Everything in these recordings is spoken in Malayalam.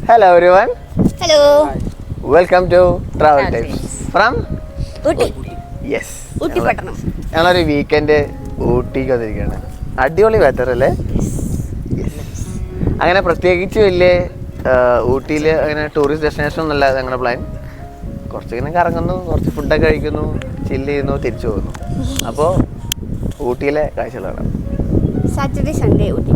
Hello everyone. Hello. Welcome to Travel Tips from Ooty. Yes. Ooty പട്ടണം. ഞങ്ങളൊരു വീക്കെൻഡ് ഊട്ടിക്ക് വന്നിരിക്കുകയാണ്. അടിപൊളി വെതർ അല്ലേ? അങ്ങനെ പ്രത്യേകിച്ച് വലിയ ഊട്ടിയിൽ അങ്ങനെ ടൂറിസ്റ്റ് ഡെസ്റ്റിനേഷൻ ഒന്നുമല്ല ഞങ്ങളുടെ പ്ലാൻ. കുറച്ചിങ്ങനെ കറങ്ങുന്നു, കുറച്ച് ഫുഡൊക്കെ കഴിക്കുന്നു, ചില്ല് ചെയ്യുന്നു, തിരിച്ചു പോകുന്നു. അപ്പോൾ ഊട്ടിയിലെ കാഴ്ചകളാണ്. Saturday Sunday Ooty.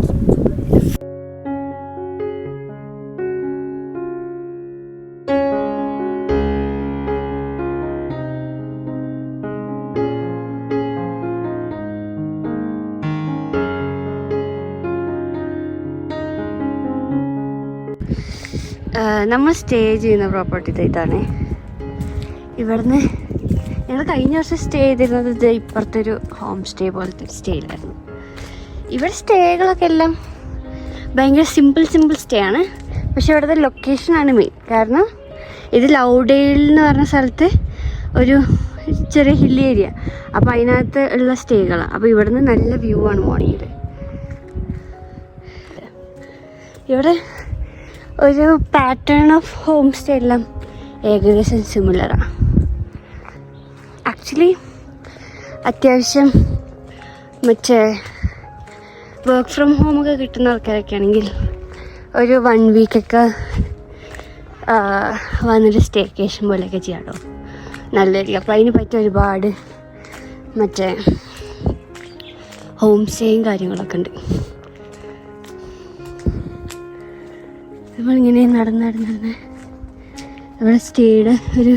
നമ്മൾ സ്റ്റേ ചെയ്യുന്ന പ്രോപ്പർട്ടി ഇതാണ്. ഇവിടുന്ന് ഞങ്ങൾ കഴിഞ്ഞ വർഷം സ്റ്റേ ചെയ്തിരുന്നത് ഇത് ഇപ്പുറത്തൊരു ഹോം സ്റ്റേ പോലത്തെ ഒരു സ്റ്റേയിലായിരുന്നു. ഇവിടെ സ്റ്റേകളൊക്കെ എല്ലാം ഭയങ്കര സിമ്പിൾ സ്റ്റേ ആണ്. പക്ഷെ ഇവിടുത്തെ ലൊക്കേഷനാണ് മെയിൻ. കാരണം ഇത് ലൗഡേൽ എന്ന് പറഞ്ഞ സ്ഥലത്ത് ഒരു ചെറിയ ഹിൽ ഏരിയ. അപ്പോൾ അതിനകത്ത് ഉള്ള സ്റ്റേകളാണ്. അപ്പോൾ ഇവിടുന്ന് നല്ല വ്യൂ ആണ് മോർണിംഗിൽ. ഇവിടെ ഒരു പാറ്റേൺ ഓഫ് ഹോം സ്റ്റേ എല്ലാം ഏകദേശം സിമിലറാണ്. ആക്ച്വലി അത്യാവശ്യം മറ്റേ വർക്ക് ഫ്രം ഹോമൊക്കെ കിട്ടുന്ന ആൾക്കാരൊക്കെ ആണെങ്കിൽ ഒരു 1 വീക്കൊക്കെ വന്നൊരു സ്റ്റേക്കേഷൻ പോലെയൊക്കെ ചെയ്യാമല്ലോ, നല്ലതായിരിക്കും. അപ്പോൾ അതിന് പറ്റിയ ഒരുപാട് മറ്റേ ഹോം സ്റ്റേയും കാര്യങ്ങളൊക്കെ ഉണ്ട്. നമ്മളിങ്ങനെ നടന്ന് ഇവിടെ സ്റ്റേയുടെ ഒരു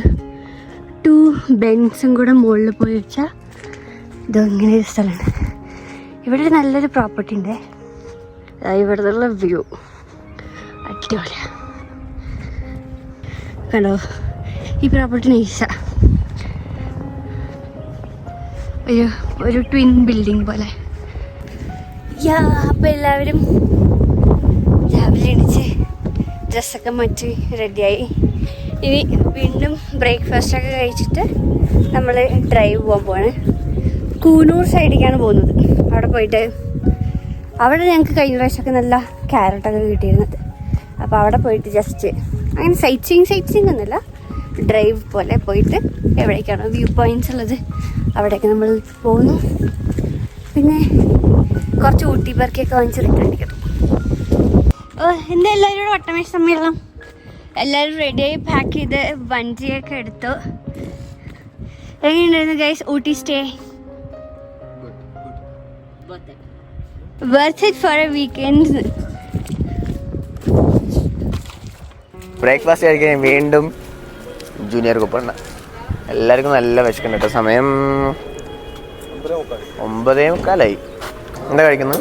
2 ബെഞ്ചും കൂടെ മുകളിൽ പോയി വെച്ചാൽ ഇങ്ങനെ ഒരു സ്ഥലമാണ്. ഇവിടെ ഒരു നല്ലൊരു പ്രോപ്പർട്ടി ഉണ്ട്. ഇവിടെ നിന്നുള്ള വ്യൂ അടിപൊളിയാണ്. കണ്ടോ, ഈ പ്രോപ്പർട്ടി നൈസാണ്. ഒരു ട്വിൻ ബിൽഡിംഗ് പോലെ. അപ്പോൾ എല്ലാവരും രാവിലെ എണീച്ച് ഡ്രസ്സൊക്കെ മാറ്റി റെഡിയായി. ഇനി വീണ്ടും ബ്രേക്ക്ഫാസ്റ്റൊക്കെ കഴിച്ചിട്ട് നമ്മൾ ഡ്രൈവ് പോകാൻ പോവാണ്. കൂനൂർ സൈഡിലേക്കാണ് പോകുന്നത്. അവിടെ ഞങ്ങൾക്ക് കഴിഞ്ഞ പ്രാവശ്യമൊക്കെ നല്ല ക്യാരറ്റൊക്കെ കിട്ടിയിരുന്നത്. അപ്പോൾ അവിടെ പോയിട്ട് ജസ്റ്റ് അങ്ങനെ സൈറ്റ് സീയിങ് ഒന്നുമില്ല, ഡ്രൈവ് പോലെ പോയിട്ട് എവിടേക്കാണോ വ്യൂ പോയിൻറ്റ്സ് ഉള്ളത് അവിടെയൊക്കെ നമ്മൾ പോകുന്നു. പിന്നെ കുറച്ച് ഊട്ടി പെർക്കൊക്കെ വാങ്ങിച്ച് റിട്ടേൺ അടിക്കണം. എന്താ എല്ലാവരും ഒട്ടമേശ സമ്മേളനം എല്ലാവരും റെഡിയായി പാക്ക് ചെയ്ത് വണ്ടിയൊക്കെ എടുത്തു. എങ്ങനെയുണ്ടായിരുന്നു guys Ooty stay? Worth it for A weekend. Breakfast കഴിക്കാൻ വീണ്ടും ജൂനിയർ കുപ്പുണ്ട്. എല്ലാവർക്കും നല്ല വിശക്കുണ്ട് കേട്ടോ. സമയം 9:45. എന്താ കഴിക്കുന്നത്?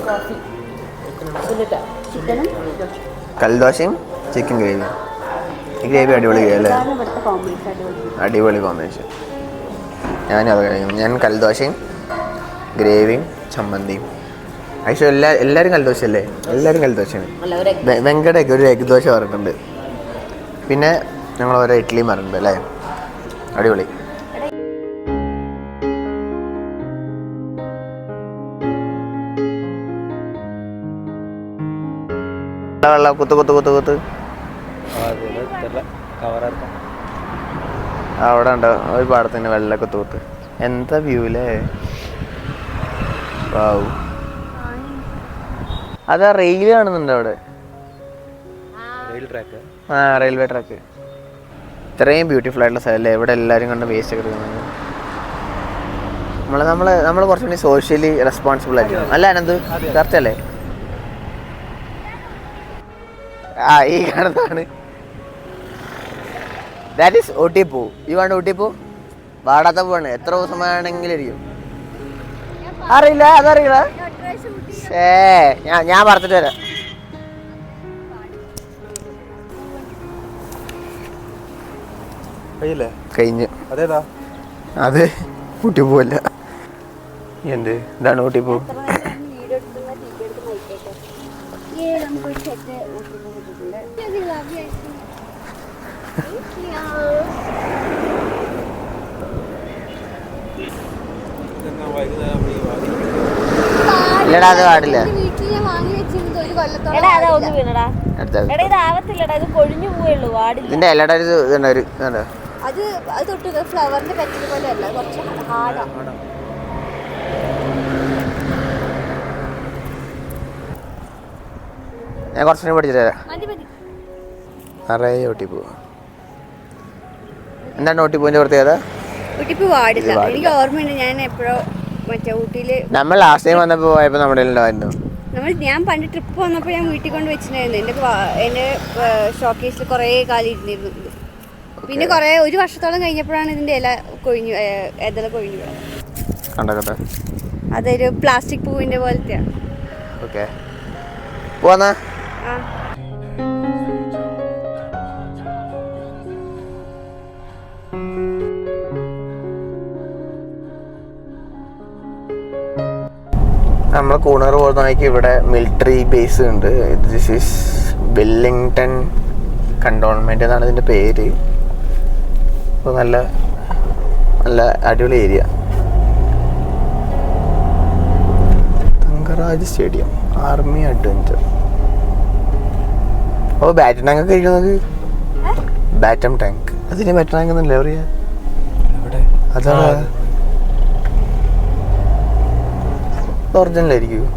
കൽദോശയും ചിക്കൻ ഗ്രേവിയും. ഈ ഗ്രേവി അടിപൊളി അല്ലേ? അടിപൊളി കോമ്പിനേഷൻ. ഞാനും അത് കഴിക്കും. ഞാൻ കൽദോശയും ഗ്രേവിയും ചമ്മന്തിയും. ആക്ച്വലി എല്ലാവരും കൽദോശ അല്ലേ? എല്ലാവരും കൽദോശയാണ്. വെങ്കടയൊക്കെ ഒരു എഗ് ദോശ പറഞ്ഞിട്ടുണ്ട്. പിന്നെ ഞങ്ങൾ ഓരോ ഇഡ്ഡലിയും പറഞ്ഞിട്ടുണ്ട് അല്ലേ? അടിപൊളി. വെള്ളം കുത്ത് അവിടെ ഉണ്ടോ ഒരു പാടത്തിന് വെള്ള കുത്ത്. എന്താ വ്യൂ അല്ലേ? വാവ്. അതാ റെയിൽ കാണുന്നുണ്ട് അവിടെ. Railway track. ഇത്രയും ബ്യൂട്ടിഫുൾ ആയിട്ടുള്ള സ്ഥലമല്ലേ? ഇവിടെ എല്ലാവരും കണ്ട് വേസ്റ്റ് ഒക്കെ എടുക്കുന്നത്. നമ്മൾ കുറച്ചുകൂടി സോഷ്യലി റെസ്പോൺസിബിൾ ആയിരിക്കും അല്ല അനന്ത്? കറക്റ്റ് അല്ലേ? ഈ കാണുന്നതാണ്. ദാറ്റ് ഈസ് ഊട്ടിപ്പൂ. ഈ വേണ്ട ഊട്ടിപ്പൂ വാടാത്ത പൂവാണ്. എത്ര ദിവസം വേണമെങ്കിലും ഇരിക്കും. അറിയില്ല, അതറിയില്ല. ഞാൻ പറഞ്ഞിട്ട് വരാം. കഴിഞ്ഞു. അത് ഊട്ടിപ്പൂവല്ല. എന്ത് ഇതാണ് ഊട്ടിപ്പൂ? ഇല്ലടാ, അത് പാടില്ല. ഇതിന്റെ എല്ലാടെ ഒരു അത് തൊട്ട് ഫ്ലവറിന്റെ പെറ്റൽ പോലെ അല്ല, കുറച്ച് ഹാർഡാണ്. ഞാൻ കുറച്ചുകൂടി പഠിച്ചു തരാം. നിറയെ ഒട്ടിപ്പൂ. എന്താണ് ഒട്ടിപ്പൂവിന്റെ പ്രത്യേകത? ഒട്ടിപ്പൂ പാടില്ല. എനിക്ക് ഓർമ്മയുണ്ട്, ഞാൻ എപ്പോഴോ മറ്റേ ഊട്ടിയില് നമ്മൾ ലാസ്റ്റ് ടൈം വന്നപ്പോ പോയപ്പോ നമ്മുടെ ഉണ്ടായിരുന്നു. ഞാൻ പണ്ട് ട്രിപ്പ് വന്നപ്പോൾ ഞാൻ വീട്ടിൽ കൊണ്ട് വെച്ചിട്ടുണ്ടായിരുന്നു. എൻ്റെ ഷോക്കേസിൽ കുറേ കാലം ഇരുന്നിരുന്നു. പിന്നെ ഒരു വർഷത്തോളം കഴിഞ്ഞപ്പോഴാണ് ഇതിന്റെ ഇല കൊഴിഞ്ഞു, ഇതള കൊഴിഞ്ഞു. അതൊരു പ്ലാസ്റ്റിക് പൂവിന്റെ പോലത്തെയാണ്. ഓക്കെ, പോന്നാ. നമ്മൾ കൂണർ പോകുന്നതായിരിക്കും. ഇവിടെ മിലിറ്ററി ബേസ് ഉണ്ട്. ദിസ് ഈസ് വെല്ലിംഗ്ടൺ കണ്ടോൺമെന്റ് എന്നാണ് ഇതിന്റെ പേര്. അപ്പോൾ നല്ല നല്ല അടിപൊളി area. Thangaraj stadium, army adventure. അപ്പോൾ ബാറ്റം ടാങ്ക് ഒക്കെ ഇരിക്കുന്നത്, ബാറ്റം ടാങ്ക്. അതിന് ബാറ്റം ടാങ്ക് എന്നല്ലേ പറയാ? അതാണ് ഒറിജിനൽ ആയിരിക്കും.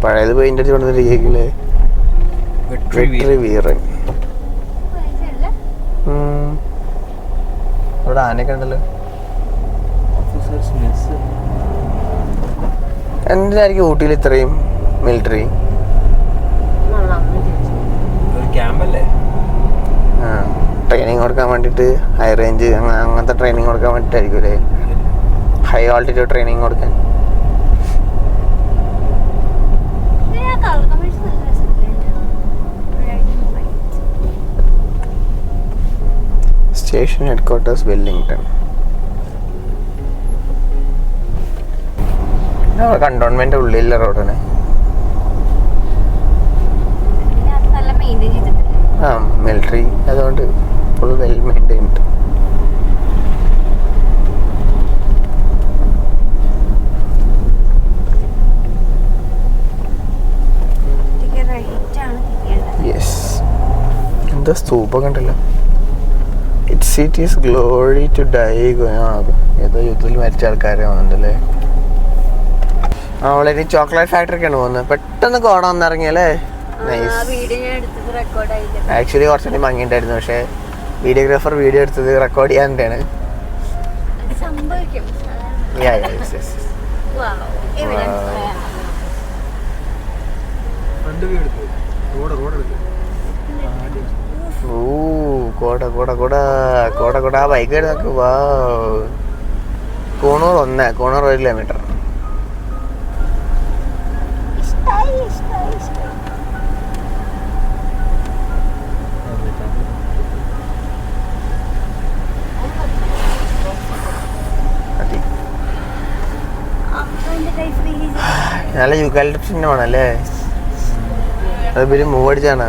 പഴയത് പെയിന്റ് അടിച്ച് കൊണ്ടിരിക്കില്ലേ? വീറൻ. ഇവിടെ ആനയൊക്കെ ഉണ്ടല്ലോ. എന്തിനായിരിക്കും ഊട്ടിയിൽ ഇത്രയും മിലിറ്ററി? ട്രെയിനിങ് കൊടുക്കാൻ വേണ്ടിയിട്ട്, ഹൈ റേഞ്ച് അങ്ങനത്തെ ട്രെയിനിങ് കൊടുക്കാൻ വേണ്ടിയിട്ടായിരിക്കും അല്ലേ? ഹൈ ആൾട്ടിറ്റ്യൂഡ് ട്രെയിനിങ് കൊടുക്കാൻ. Station headquarters Wellington. കണ്ടോൺമെന്റ് ഉള്ളിലുള്ള റോഡാണ്. ആ, മിലിറ്ററി അതുകൊണ്ട് ഫുൾ വെൽ മെയിൻറ്റൈൻഡ്. യെസ്, എന്താ സ്തൂപം കണ്ടല്ലോ. It is glory to die. ഏതോ യുദ്ധത്തിൽ മരിച്ച ആൾക്കാരെ വന്നിട്ടല്ലേ. അവളൊരു ചോക്ലേറ്റ് ഫാക്ടറിക്കാണ് പോകുന്നത്. പെട്ടെന്ന് കോട വന്നിറങ്ങിയല്ലേ. ആക്ച്വലി കുറച്ചുകൂടി ഭംഗിയുണ്ടായിരുന്നു, പക്ഷെ വീഡിയോഗ്രാഫർ വീഡിയോ എടുത്തത് റെക്കോർഡ് ചെയ്യാനാണ്. കോട ബൈക്ക് നോക്ക്. വാ, കൂണൂർ 1 കിലോമീറ്റർ. നല്ല യൂക്കാലിപ്റ്റസിന്റെ വേണല്ലേ? അത് പിന്നെ മൂവ് അടിച്ചാണ്.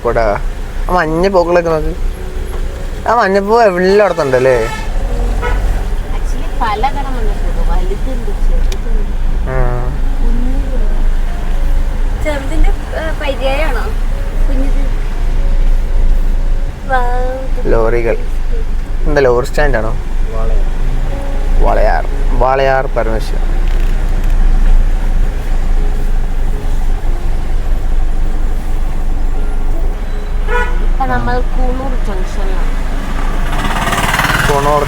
കൊട ആ മഞ്ഞ പൂക്കളൊക്കെ നോക്ക്. ആ മഞ്ഞപ്പൂ എല്ലായിടത്തുണ്ടല്ലേ? ലോറികൾ. എന്താ ലോറി സ്റ്റാൻഡാണോ? വാളയാർ പരമേശ്വരൻ. നമ്മൾ Coonoor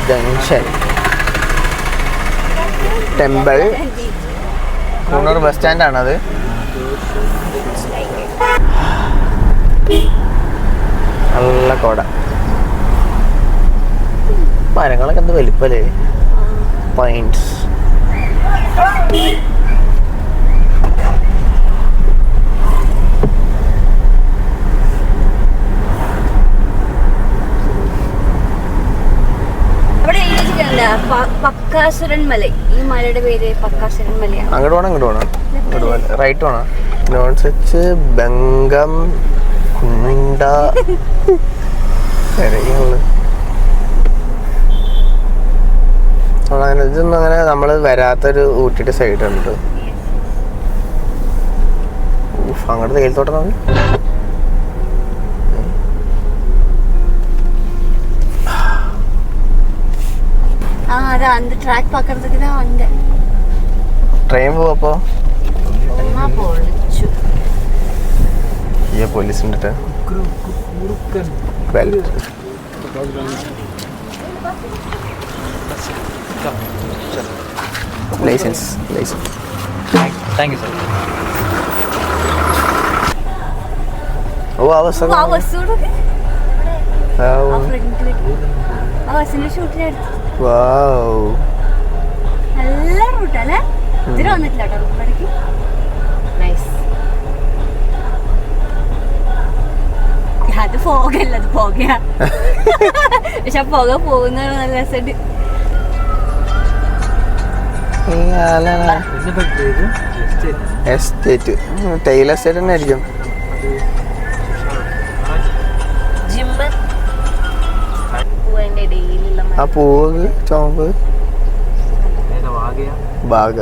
junction temple. Coonoor bus സ്റ്റാൻഡാണത്. നല്ല കോട. മരങ്ങളൊക്കെ എന്ത് വലിപ്പല്ലേ. പൈൻസ്. പക്കാസുരൻ മല. ഈ മലയുടെ പേര് പക്കാസുരൻ മലയാണ്. അങ്ങോട്ട് പോകണം, ഇങ്ങോട്ട് പോകണം, റൈറ്റ് പോകണം. നോൺ സച്ച് ബംഗം കുണ്ട ഇതൊന്നും അങ്ങനെ നമ്മൾ വരാത്തൊരു ഊട്ടിയുടെ സൈഡ് ഉണ്ട്. അങ്ങോട്ട് തേയിലത്തോട്ടം നോക്കി. ട്രെയിൻ പോവപ്പോ ഈ പോലീസിന്റെ ലൈസൻസ്. Thank you sir. ഓ ആ ബസ് നല്ല റൂട്ടല്ലേ? ഇതിന് വന്നിട്ടില്ല കേട്ടോ റൂട്ടിലേക്ക്. നൈസ്. അത് പോകല്ല, അത് പോകയാ. പക്ഷെ ആ പുക പോകുന്ന നല്ല രസമുണ്ട്. എസ്റ്റേറ്റ് തേയില എസ്റ്റേറ്റ് തന്നെ ആയിരിക്കും. ആ പൂവ് ചോമ്പ് ബാഗ.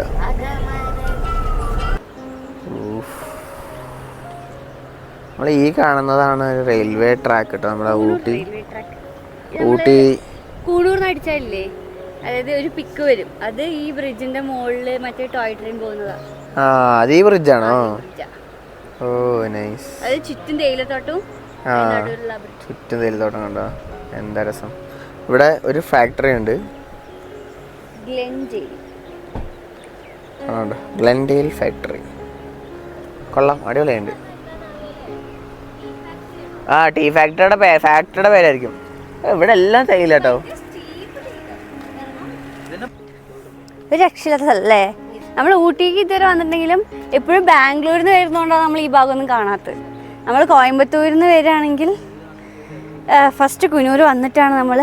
നമ്മൾ ഈ കാണുന്നതാണ് റെയിൽവേ ട്രാക്ക് കേട്ടോ. നമ്മുടെ ഊട്ടി കൂടൂർന്ന് അടിച്ചാലേ, അതായത് ഒരു പിക്ക് വരും. അത് ഈ ബ്രിഡ്ജിന്റെ മുകളില് മറ്റേ ടോയ് ട്രെയിൻ പോകുന്നതാ. ആ അത് ഈ ബ്രിഡ്ജാണോ? ഓ നൈസ്. അത് ചുറ്റും തേയിലത്തോട്ടവും ചുറ്റും തേയിലത്തോട്ടം കണ്ടോ, എന്താ രസം. ഇവിടെ ഒരു ഫാക്ടറി ഉണ്ട്, ഗ്ലെൻഡെയിൽ ഫാക്ടറി. കൊള്ളാം, അടിപൊളിയുണ്ട്. ആ ടീ ഫാക്ടറിയുടെ പേരായിരിക്കും. ഇവിടെ എല്ലാം തേയില കേട്ടോ. ഒരു രക്ഷയില്ലാത്ത സ്ഥലല്ലേ. നമ്മൾ ഊട്ടിക്ക് ഇതുവരെ വന്നിട്ടുണ്ടെങ്കിലും എപ്പോഴും ബാംഗ്ലൂരിൽ നിന്ന് വരുന്നതുകൊണ്ടാണ് നമ്മൾ ഈ ഭാഗമൊന്നും കാണാത്തത്. നമ്മൾ കോയമ്പത്തൂരിൽ നിന്ന് വരികയാണെങ്കിൽ ഫസ്റ്റ് കുനൂർ വന്നിട്ടാണ് നമ്മൾ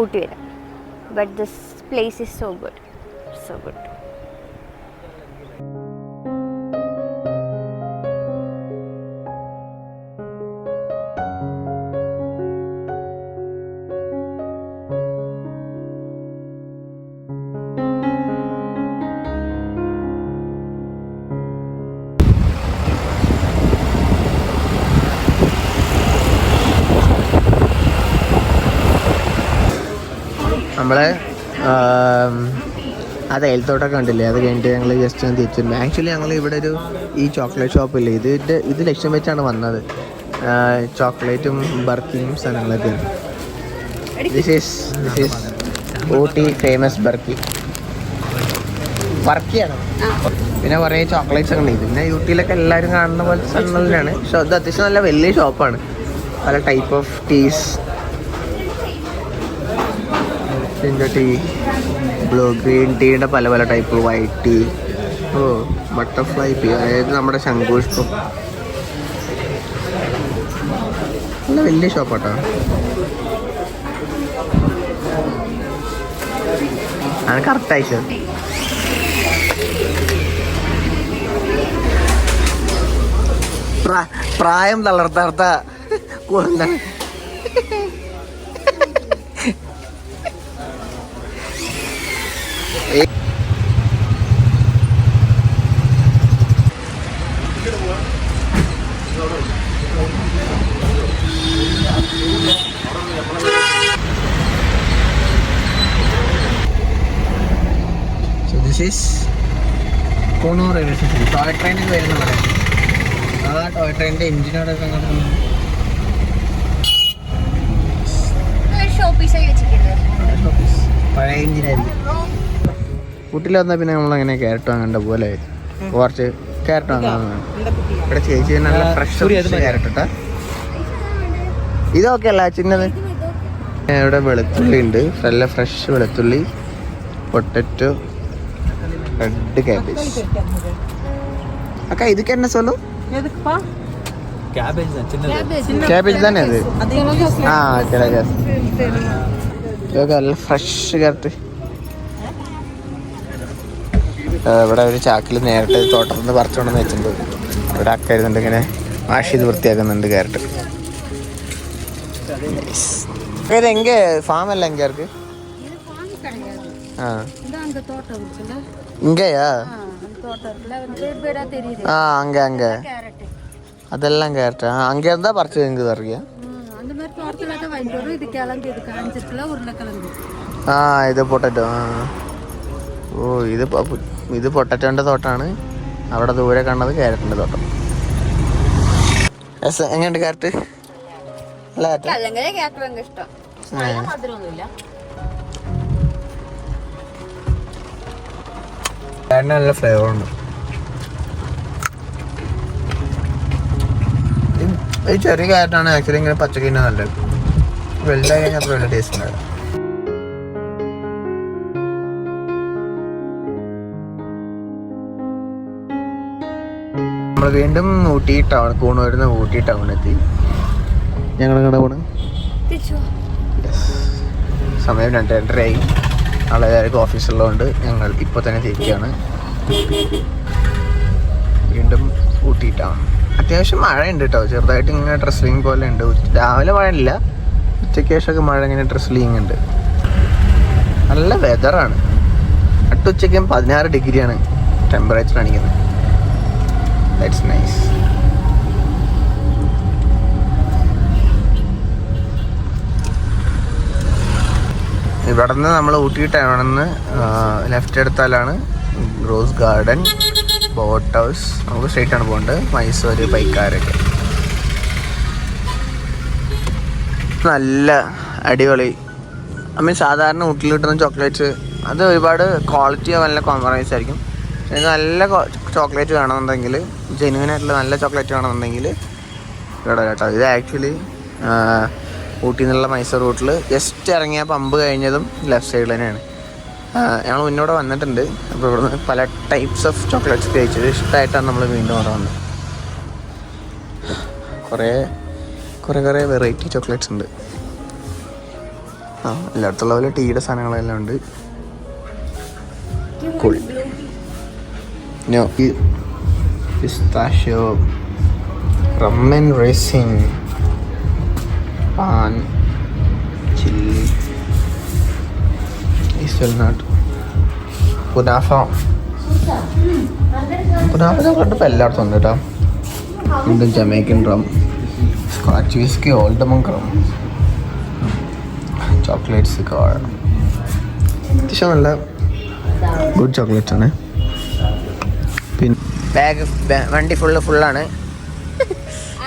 ഊട്ടി വരിക. But this place is so good, so good. നമ്മളെ ആ തേയിലത്തോട്ടൊക്കെ കണ്ടില്ലേ, അത് കഴിഞ്ഞിട്ട് ഞങ്ങൾ ജസ്റ്റ് ഒന്ന് തിരിച്ചിട്ടുണ്ട്. ആക്ച്വലി ഞങ്ങൾ ഇവിടെ ഒരു ഈ ചോക്ലേറ്റ് ഷോപ്പില്ലേ, ഇത് ലക്ഷ്യം വെച്ചാണ് വന്നത്. ചോക്ലേറ്റും ബർക്കിയും സാധനങ്ങളൊക്കെയാണ്. ദിസ് ഈസ് ഊട്ടി ഫേമസ് ബർക്കിയാണ്. പിന്നെ കുറേ ചോക്ലേറ്റ്സ് ഒക്കെ ഉണ്ട്. പിന്നെ ഊട്ടിയിലൊക്കെ എല്ലാവരും കാണുന്ന പോലത്തെ സാധനങ്ങളാണ്. പക്ഷെ അത് അത്യാവശ്യം നല്ല വലിയ ഷോപ്പാണ്. പല type of teas, tea, blue, green ടീയുടെ പല പല type, white tea, butterfly tea, അതായത് നമ്മുടെ ശംഖുപുഷ്പം. നല്ല വലിയ ഷോപ്പാട്ടോ. ആണ് കറക്റ്റ് ആയിട്ടോ. പ്രായം തളർത്താർത്ത എന്താണ് കൂണൂർ റെയിൽവേ സ്റ്റേഷൻ. ടോയ് ട്രെയിനിൽ വരുന്ന പോലെ ആ ടോയ് ട്രെയിനിൻ്റെ എഞ്ചിനോടെ പഴയ എഞ്ചിനായിരിക്കും. ഊട്ടിൽ വന്നാൽ പിന്നെ നമ്മളങ്ങനെ ക്യാരറ്റ് വാങ്ങേണ്ട പോലെ കുറച്ച് ക്യാരറ്റ് വാങ്ങാൻ. ഇവിടെ ചേച്ചി നല്ല ഫ്രഷ് ക്യാരറ്റ് ഇട്ടാ ഇതൊക്കെ അല്ല ചിന്നത്. ഇവിടെ വെളുത്തുള്ളി ഉണ്ട്, നല്ല ഫ്രഷ് വെളുത്തുള്ളി, പൊട്ടറ്റോ, റെഡ് ക്യാബേജ്. അക്ക ഇതൊക്കെ എന്നെ സോലോ ക്യാബേജ് തന്നെ അത്. ആ ഇതൊക്കെ നല്ല ഫ്രഷ് ക്യാരറ്റ്. ഇവിടെ ഒരു ചാക്കിൽ നേരിട്ട് തോട്ടത്തിൽ നിന്ന് പറിച്ചുകൊണ്ടെന്ന് വെച്ചിട്ടുണ്ട്. ഇവിടെ അക്ക ഇരുന്നുണ്ട്, ഇങ്ങനെ വാഷ് ചെയ്ത് വൃത്തിയാക്കുന്നുണ്ട് ക്യാരറ്റ്. എങ്ക ഫാം അല്ല എങ്ക ஆ இங்கேயா ஆ அங்கே அங்கே அதெல்லாம் கேரட்டா அங்கே இருந்தால் பறிச்சு இங்கே தர்றியா ആ ഇത് പൊട്ടറ്റോ ആ ഓ ഇത് പൊട്ടറ്റോൻ്റെ തോട്ടമാണ്. അവിടെ ദൂരെ കണ്ടത് ക്യാരറ്റിൻ്റെ തോട്ടം. എങ്ങനെയുണ്ട് ക്യാരറ്റ്? നല്ല ക്യാരറ്റിന് നല്ല ഫ്ലേവർ ഉണ്ട്. ഈ ചെറിയ ക്യാരറ്റാണ് ആക്ച്വലി ഇങ്ങനെ പച്ചക്ക് തന്നെ നല്ലത്. വലുതായി കഴിഞ്ഞാൽ അത്ര വലിയ ടേസ്റ്റ് ഉണ്ടാവില്ല. നമ്മൾ വീണ്ടും ഊട്ടി ടൗൺ കൂണൂരുന്ന് ഊട്ടി ടൗണെത്തി. ഞങ്ങൾ എങ്ങനെ പോണ്? സമയം 2:30 നാളെ എല്ലാവർക്കും ഓഫീസുള്ളതുകൊണ്ട് ഞങ്ങൾ ഇപ്പോൾ തന്നെ തിരിക്കുകയാണ്. വീണ്ടും ഊട്ടി ടൗൺ. അത്യാവശ്യം മഴയുണ്ട് കേട്ടോ, ചെറുതായിട്ട് ഇങ്ങനെ ഡ്രസ്ലിങ് പോലെ ഉണ്ട്. രാവിലെ മഴയില്ല, ഉച്ചയ്ക്ക് ശേഷമൊക്കെ മഴ ഇങ്ങനെ ഡ്രസ്ലിങ് ഉണ്ട്. നല്ല വെതറാണ്. ഉച്ചയ്ക്കും 16 ഡിഗ്രിയാണ് ടെമ്പറേച്ചർ കാണിക്കുന്നത്. That's nice. ഇവിടെ നിന്ന് നമ്മൾ ഊട്ടി ടൗണിന്ന് ലെഫ്റ്റ് എടുത്താലാണ് റോസ് ഗാർഡൻ, ബോട്ട് ഹൗസ്. നമുക്ക് സ്ട്രേറ്റ് ആണ് പോകേണ്ടത്. മൈസൂർ, പൈക്കാരൊക്കെ നല്ല അടിപൊളി. സാധാരണ ഊട്ടിയിൽ കിട്ടുന്ന ചോക്ലേറ്റ്സ് അത് ഒരുപാട് ക്വാളിറ്റിയോ നല്ല കോംപ്രമൈസ് ആയിരിക്കും. നല്ല ചോക്ലേറ്റ് വേണമെന്നുണ്ടെങ്കിൽ, ജെന്യുവൻ ആയിട്ടുള്ള നല്ല ചോക്ലേറ്റ് വേണമെന്നുണ്ടെങ്കിൽ ഇവിടെ കേട്ടോ. ഇത് ആക്ച്വലി ഊട്ടിയിൽ നിന്നുള്ള മൈസൂർ റൂട്ടിൽ ജസ്റ്റ് ഇറങ്ങിയ പമ്പ് കഴിഞ്ഞതും ലെഫ്റ്റ് സൈഡിൽ തന്നെയാണ്. ഞങ്ങൾ മുന്നോട്ട് വന്നിട്ടുണ്ട്. അപ്പോൾ ഇവിടുന്ന് പല ടൈപ്സ് ഓഫ് ചോക്ലേറ്റ്സ് കഴിച്ചത് ഇഷ്ടമായിട്ടാണ് നമ്മൾ വീണ്ടും അവിടെ വന്നത്. കുറേ വെറൈറ്റി ചോക്ലേറ്റ്സ് ഉണ്ട്. എല്ലായിടത്തുള്ള പോലെ ടീയുടെ സാധനങ്ങളെല്ലാം ഉണ്ട്. Cool. No, pistachio, rum and raisin, pan, chili, hazelnut, kunafa. കുനാഫ കണ്ടപ്പോൾ എല്ലായിടത്തും ഉണ്ട് കേട്ടോ. വീണ്ടും Jamaican rum, scotch whisky, Old Monk rum, chocolates. അത്യാവശ്യം നല്ല ഗുഡ് ചോക്ലേറ്റ്സ് ആണ്. പിന്നെ വണ്ടി ഫുള്ളാണ്.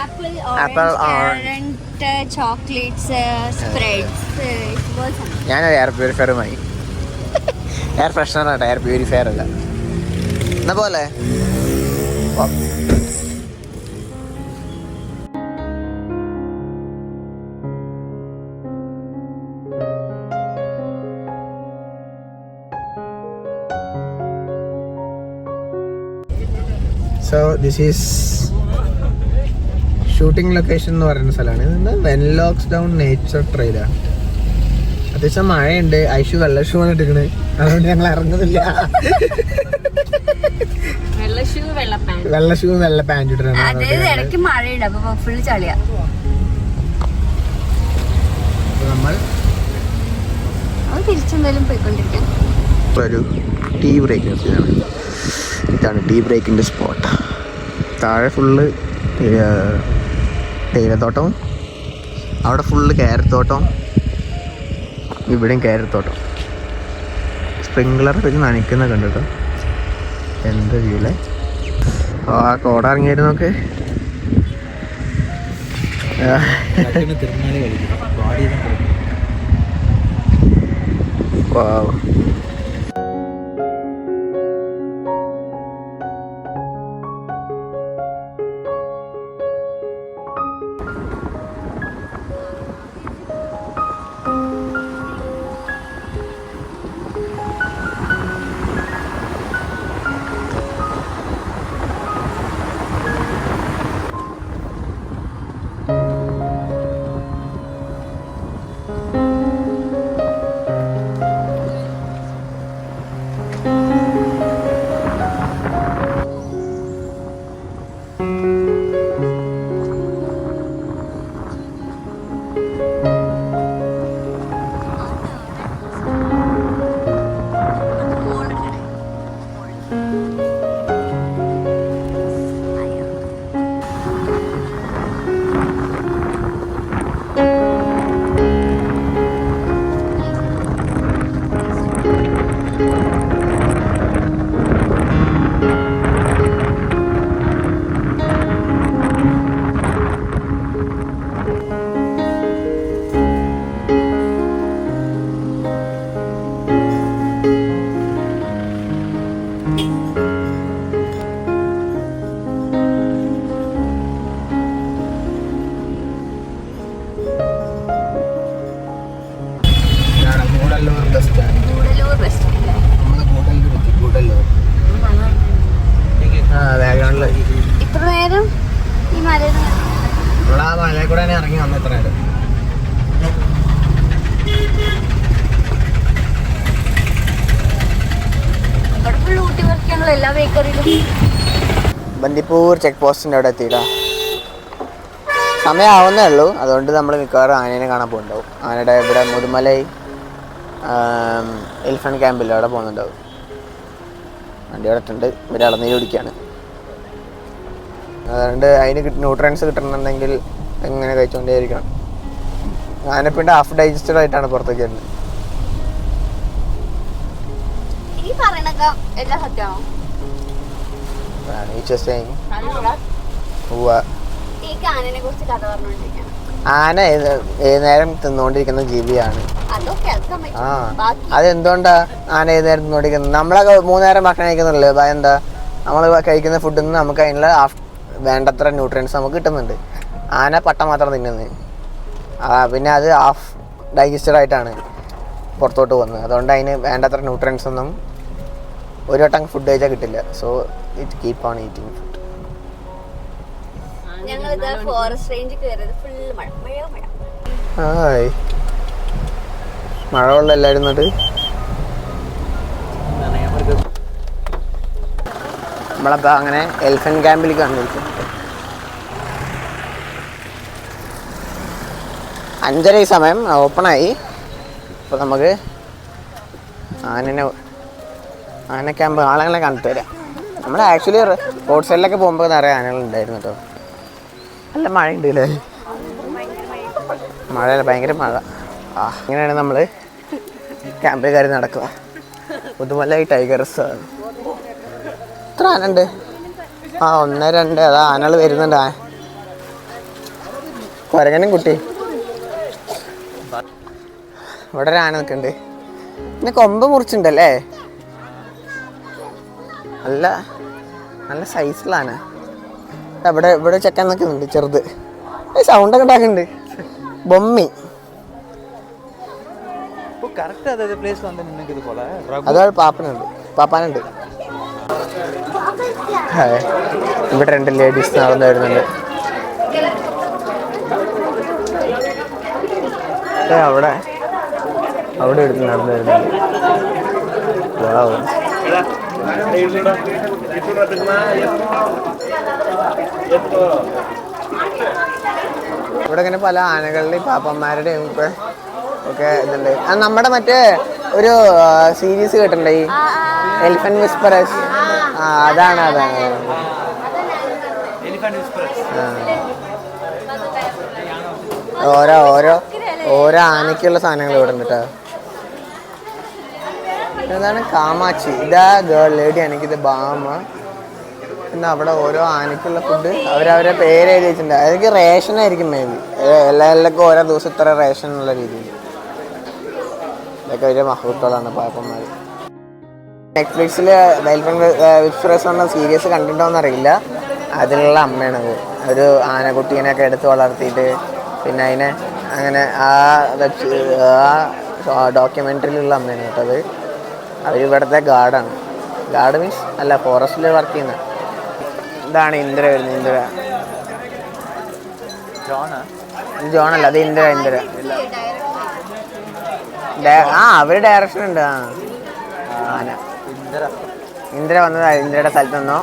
Apple, orange, chocolates, spreads. ഞാനൊരു എയർ പ്യൂരിഫയറുമായി. എയർ ഫ്രഷ്നറാണ്, എയർ പ്യൂരിഫയർ അല്ല. എന്നാ പോലെ so this is shooting location എന്ന് പറയുന്ന സ്ഥലമാണ്. ഇത് വെൻലോക്സ് ഡൗൺ നേച്ചർ ട്രെയിലാണ്. അത്യാവശ്യം മഴയുണ്ട്. ഐഷു വെള്ള ഷൂ ആണ് ഇട്ടിരിക്കണേ, അതുകൊണ്ട് ഞങ്ങൾ ഇറങ്ങുന്നില്ല. വെള്ള ഷൂ വെള്ള പാൻറ് ഇട്ടിട്ടാണ്. നമ്മൾ ഒരു ടീ ബ്രേക്ക്. ഇതാണ് ടീ ബ്രേക്കിൻ്റെ സ്പോട്ട്. താഴെ ഫുള്ള് തേയിലത്തോട്ടവും, അവിടെ ഫുള്ള് ക്യാരറ്റ് ഇവിടെയും ക്യാരറ്റ്. സ്പ്രിംഗ്ലർ വെച്ച് നനയ്ക്കുന്ന കണ്ടിട്ടോ. എന്ത് വ്യൂല്ലേ. ആ കോട ഇറങ്ങിയായിരുന്നു നോക്ക്. വാവ്. മലയിൽ കൂടെ തന്നെ ഇറങ്ങി വന്നു ഇത്ര നേരം. ബന്ദിപ്പൂർ ചെക്ക് പോസ്റ്റിൻ്റെ അവിടെ എത്തിയിട്ടാ. സമയമാവുന്നേ ഉള്ളൂ. അതുകൊണ്ട് നമ്മൾ മിക്കവാറും ആനേനെ കാണാൻ പോകുന്നുണ്ടാവും. ആനയുടെ ഇവിടെ മുതുമലൈ എലിഫന്റ് ക്യാമ്പിൽ അവിടെ പോകുന്നുണ്ടാവും. വണ്ടി അവിടെ ഇട്ടുണ്ട്. ഇവർ ഇളനീര് കുടിക്കുകയാണ്. അതുകൊണ്ട് അതിന് ന്യൂട്രിയൻസ് കിട്ടണമെന്നുണ്ടെങ്കിൽ എങ്ങനെ കഴിച്ചുകൊണ്ടേയിരിക്കണം. ആനപ്പിണ്ട് ഹാഫ് ഡൈജസ്റ്റഡ് ആയിട്ടാണ് പുറത്തേക്ക് വരുന്നത്. ആന ഏത് നേരം തിന്നുകൊണ്ടിരിക്കുന്ന ജീവിയാണ്. ആ അതെന്തുകൊണ്ടാ ആന ഏത് നേരം തിന്നുകൊണ്ടിരിക്കുന്നത്? നമ്മളൊക്കെ 3 നേരം ഭക്ഷണം കഴിക്കുന്നുള്ളൂ. എന്താ നമ്മൾ കഴിക്കുന്ന ഫുഡിൽ നിന്ന് നമുക്ക് അതിനുള്ള വേണ്ടത്ര ന്യൂട്രിയൻസ് നമുക്ക് കിട്ടുന്നുണ്ട്. ആന പട്ട മാത്രം തിന്നുന്നത്. പിന്നെ അത് ഹാഫ് ഡൈജസ്റ്റഡ് ആയിട്ടാണ് പുറത്തോട്ട് പോകുന്നത്. അതുകൊണ്ട് അതിന് വേണ്ടത്ര ന്യൂട്രിയൻസ് ഒന്നും ഒരു വട്ടം ഫുഡ് കഴിച്ചാൽ കിട്ടില്ല. So it keep on eating food. Hi മഴ വെള്ളം എല്ലാവരും നമ്മളപ്പോൾ അങ്ങനെ എലിഫന്റ് ക്യാമ്പിലേക്ക് വന്നിരിക്കും. 5:30 സമയം ഓപ്പണായി. അപ്പോൾ നമുക്ക് ആന ക്യാമ്പ് ആളുകളെ കണ്ടിട്ട് വരാം. നമ്മൾ ആക്ച്വലി റോഡ് സൈഡിലൊക്കെ പോകുമ്പോൾ നിറയെ ആനകളുണ്ടായിരുന്നു കേട്ടോ. നല്ല മഴ ഉണ്ട് അല്ലേ? മഴയല്ല, ഭയങ്കര മഴ. ഇങ്ങനെയാണ് നമ്മൾ ക്യാമ്പിൽ കയറി നടക്കുക. പുതുമലൈ ടൈഗർ റിസർവ്. എത്ര ആനുണ്ട്? 1 2 അതാ ആനകൾ വരുന്നുണ്ട്. കുരങ്ങനും കുട്ടി. ഇവിടെ ഒരു ആന നിൽക്കുന്നുണ്ട്. പിന്നെ കൊമ്പ് മുറിച്ചിട്ടുണ്ടല്ലേ? നല്ല നല്ല സൈസുള്ള ആന. ഇവിടെ ചെക്കൻ നിൽക്കുന്നുണ്ട് ചെറുത്. സൗണ്ടൊക്കെ ഉണ്ടാക്കുന്നുണ്ട്. ബൊമ്മി. അതാണ് പാപ്പാനുണ്ട്. ഇവിടെ 2 ലേഡീസ് നടന്നു വരുന്നുണ്ട്. അവിടെ എടുത്ത് നടന്നു വരുന്നുണ്ട്. ഇവിടെ ഇങ്ങനെ പല ആനകളുടെയും പാപ്പന്മാരുടെയും ഒക്കെ ഇതുണ്ട്. നമ്മുടെ മറ്റേ ഒരു സീരീസ് കേട്ടിട്ടുണ്ട്, ഈ എലിഫന്റ് വിസ്പറേഴ്സ്. അതാണ് ഓരോ ആനയ്ക്കുള്ള സാധനങ്ങൾ ഇവിടെ ഉണ്ട് കേട്ടോ. ഇതാണ് കാമാച്ചി. ഇതാ ഗേൾ ലേഡി. എനിക്കിത് ബാമ. പിന്നെ അവിടെ ഓരോ ആനയ്ക്കുള്ള ഫുഡ് അവരവരെ പേര് എഴുതി വെച്ചിട്ടുണ്ട്. അതൊക്കെ റേഷനായിരിക്കും മേ ബി. എല്ലാവർക്കും ഓരോ ദിവസം ഇത്ര റേഷൻ എന്നുള്ള രീതിയിൽ. ഇതൊക്കെ വലിയ മഹത്വങ്ങളാണ് പാപ്പന്മാർ. നെറ്റ്ഫ്ലിക്സിൽ വിസ്പറേഴ്സ് എന്ന സീരീസ് കണ്ടിട്ടുണ്ടോയെന്ന് അറിയില്ല. അതിലുള്ള അമ്മയാണത്. ഒരു ആനക്കുട്ടീനെയൊക്കെ എടുത്ത് വളർത്തിയിട്ട് പിന്നെ അതിനെ അങ്ങനെ ആ ഡോക്യുമെൻ്ററിയിലുള്ള അമ്മയാണ് കേട്ടത്. അവരിവിടുത്തെ ഗാർഡാണ്. ഗാർഡ് മീൻസ് അല്ല, ഫോറസ്റ്റിൽ വർക്ക് ചെയ്യുന്ന. ഇതാണ് ഇന്ദ്ര വരുന്നത്. ഇന്ദ്ര ജോണല്ല, അത് ഇന്ദ്ര. അവര് ഡയറക്ഷൻ ഉണ്ട്. ആന ഇന്ദ്ര വന്നത് ഇന്ദ്രയുടെ സ്ഥലത്ത് നിന്നോ.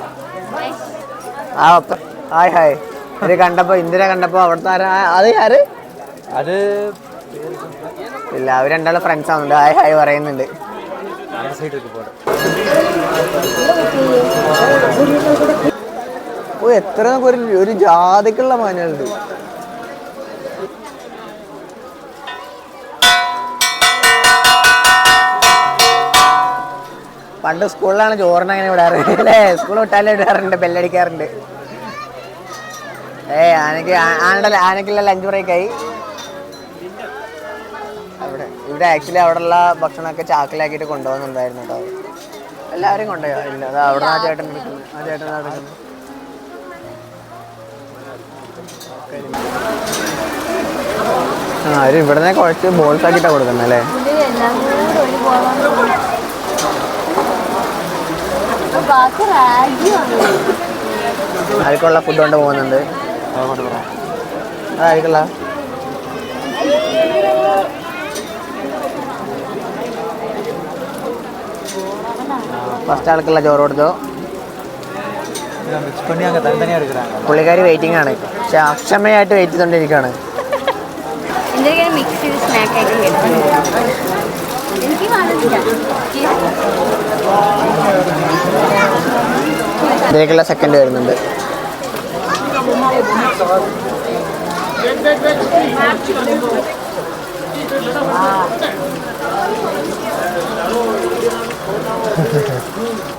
ഹായ് ഇത് കണ്ടപ്പോ ഇന്ദ്ര കണ്ടപ്പോ അവിടുത്തെ അത് ആര്? അത് ഇല്ല, അവർ രണ്ടാളും ഫ്രണ്ട്സ് ആവുന്നുണ്ട്. ഹായ് പറയുന്നുണ്ട്. എത്ര ഒരു ജാതിക്കുള്ള മാനുണ്ട്. പണ്ട് സ്കൂളിലാണ് ചോറിന് അങ്ങനെ വിടാറ് അല്ലേ? സ്കൂൾ വിട്ടാലേ വിടാറുണ്ട്, ബെല്ലടിക്കാറുണ്ട്. ആനക്കുള്ള ലഞ്ച് ബ്രേക്കായി. ഇവിടെ ആക്ച്വലി അവിടെയുള്ള ഭക്ഷണമൊക്കെ ചാക്കിലാക്കിയിട്ട് കൊണ്ടുപോകുന്നുണ്ടായിരുന്നു കേട്ടോ. എല്ലാവരും കൊണ്ടുപോയോ? ഇല്ല, അത് അവിടെ ആ ചേട്ടൻ എടുക്കുന്നു. അവര് ഇവിടുന്ന് കുഴച്ച് ബോൾസ് ആക്കിയിട്ടാണ് കൊടുക്കുന്നത് അല്ലേ? ആർക്കുള്ള ഫുഡ് കൊണ്ട് പോകുന്നുണ്ട്. അതായിരിക്കല്ല. ഫസ്റ്റ് ആൾക്കുള്ള ചോറ് കൊടുത്തോ. പുള്ളിക്കാരി വെയിറ്റിംഗ് ആണ്, പക്ഷെ അക്ഷമയായിട്ട് വെയിറ്റ് ചെയ്തോണ്ടിരിക്കുകയാണ്. മിക്സ് ചെയ്ത് സ്നാക്ക് ആയിട്ട് എനിക്ക് ഇതിലേക്കുള്ള സെക്കൻഡ് വരുന്നുണ്ട്.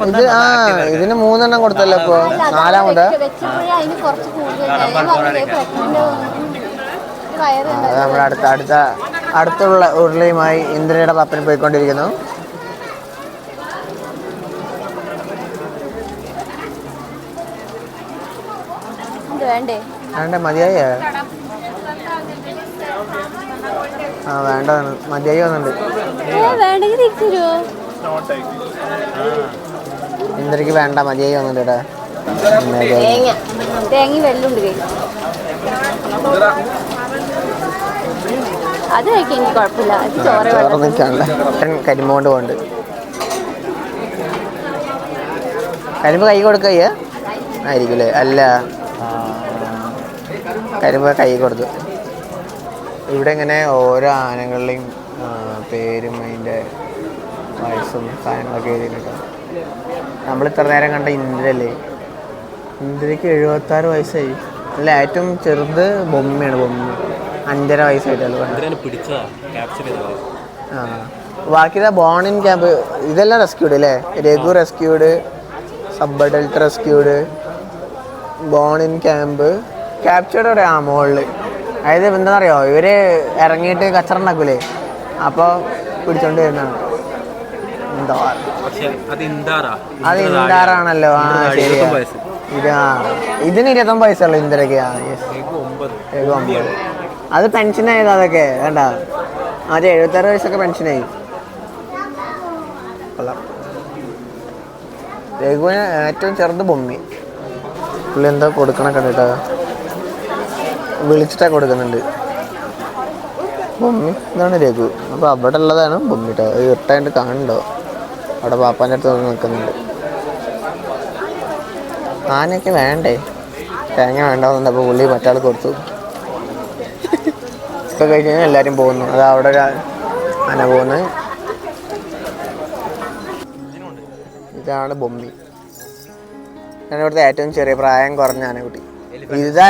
ഇത് ഇതിന് 3 എണ്ണം കൊടുത്തല്ലോ. ഇപ്പൊ 4ാമത് നമ്മുടെ അടുത്തുള്ള ഉരുളയുമായി ഇന്ദ്രയുടെ പപ്പന് പോയിക്കൊണ്ടിരിക്കുന്നു. വേണ്ടേ മതിയായി? വേണ്ട മതിയായി വന്നിട്ടുണ്ട്. ഇന്ദ്രക്ക് വേണ്ട മതിയായി വന്നിട്ട്. തേങ്ങ വെല്ലുണ്ട് അത് കഴിക്കാൻ എനിക്ക് കുഴപ്പമില്ല. കരിമ്പ് കൊണ്ട് പോണ്ട്. കരിമ്പ് കൈ കൊടുക്കുക ആയിരിക്കില്ലേ? അല്ല, കരിമ്പ് കൈ കൊടുത്തു. ഇവിടെ ഇങ്ങനെ ഓരോ ആനകളുടെയും പേരും അതിൻ്റെ വയസ്സും സാധനങ്ങളൊക്കെ എഴുതിയിട്ടുണ്ട്. നമ്മൾ ഇത്ര നേരം കണ്ട ഇന്ദ്രല്ലേ, ഇന്ദ്രയ്ക്ക് 76 വയസ്സായി. അല്ല, ഏറ്റവും ചെറുത് ബൊമ്മയാണ്. ബൊമ്മ 5.5 വയസ്സായിട്ടല്ലോ. ബാക്കി ബോൺ ഇൻ ക്യാമ്പ് ഇതെല്ലാം റെസ്ക്യൂഡ് അല്ലേ? Raghu rescued, sub adult rescued, born in camp, captured പറയാ മുകളിൽ. അതായത് എന്താണെന്നറിയോ, ഇവർ ഇറങ്ങിയിട്ട് കച്ചറ ഉണ്ടാക്കൂലേ, അപ്പോൾ പിടിച്ചോണ്ട് വരുന്നതാണ്. എന്താ അത് ഇൻഡാറാണല്ലോ. ഇതിന് 29 വയസ്സുള്ളൂ ഇന്ദ്രയ്ക്ക്. അത് പെൻഷനായത് അതൊക്കെ വേണ്ട. അത് 76 വയസ്സൊക്കെ പെൻഷനായി. രഘുവിന് ഏറ്റവും ചെറുത് ബൊമ്മി. പുള്ളി എന്താ കൊടുക്കണ കണ്ടിട്ടാ വിളിച്ചിട്ടാ കൊടുക്കുന്നുണ്ട്. ബൊമ്മി ഇതാണ് രഘു. അപ്പോൾ അവിടെ ഉള്ളതാണ് ബൊമ്മിട്ടോ. ഇട്ടായിട്ട് കാണുന്നുണ്ടോ? അവിടെ പാപ്പാൻ്റെ അടുത്ത് വന്ന് നിൽക്കുന്നുണ്ട്. ആനയൊക്കെ വേണ്ടേ? തേങ്ങ വേണ്ടാവുന്നുണ്ട്. അപ്പോൾ പുള്ളി മറ്റാൾ കൊടുത്തു. ഇതൊക്കെ കഴിഞ്ഞ് കഴിഞ്ഞാൽ എല്ലാവരും പോകുന്നു. അത് അവിടെ ഒരു ആന പോകുന്നത്. ഇതാണ് ബൊമ്മി. ഞാൻ ഇവിടുത്തെ ഏറ്റവും ചെറിയ പ്രായം കുറഞ്ഞ ആനക്കുട്ടി. ഇതാ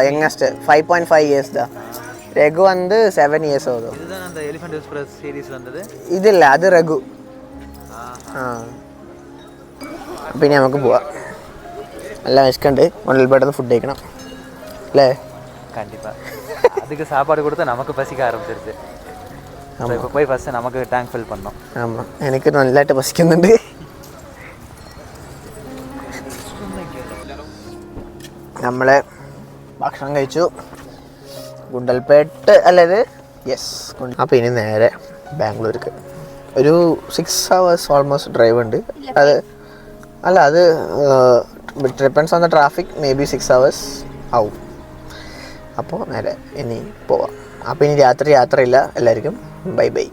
യങ്ങസ്റ്റ് 5.5 years ദാ. രഘു വന്ന് 7 years ആകും. ഇതില്ല, അത് രഘു. പിന്നെ നമുക്ക് പോവാം. നല്ല വിശക്കുണ്ട്. പെട്ടെന്ന് ഫുഡ് കഴിക്കണം അല്ലേ? കണ്ടിപ്പാ அதுக்கு சாப்பாடு கொடுத்தா நமக்கு பசிக்க ஆரம்பிச்சிருச்சு. இப்போ போய் ஃபர்ஸ்ட் நமக்கு ടാങ്ക് ഫിൽ பண்ணோம். ആമാം, എനിക്ക് നല്ലതായിട്ട് പസിക്കുന്നുണ്ട്. നമ്മൾ ഭക്ഷണം കഴിച്ചു. ഗുണ്ടൽപേട്ട് അല്ലേ? യെസ്. അപ്പോൾ ഇനി നേരെ ബാംഗ്ലൂർക്ക് ഒരു 6 hours ഓൾമോസ്റ്റ് ഡ്രൈവ് ഉണ്ട്. അത് depends on the traffic. May be 6 hours ആവും. അപ്പോൾ നേരെ ഇനി പോവാം. അപ്പോൾ ഇനി യാത്രയില്ല. എല്ലാവർക്കും ബൈ ബൈ.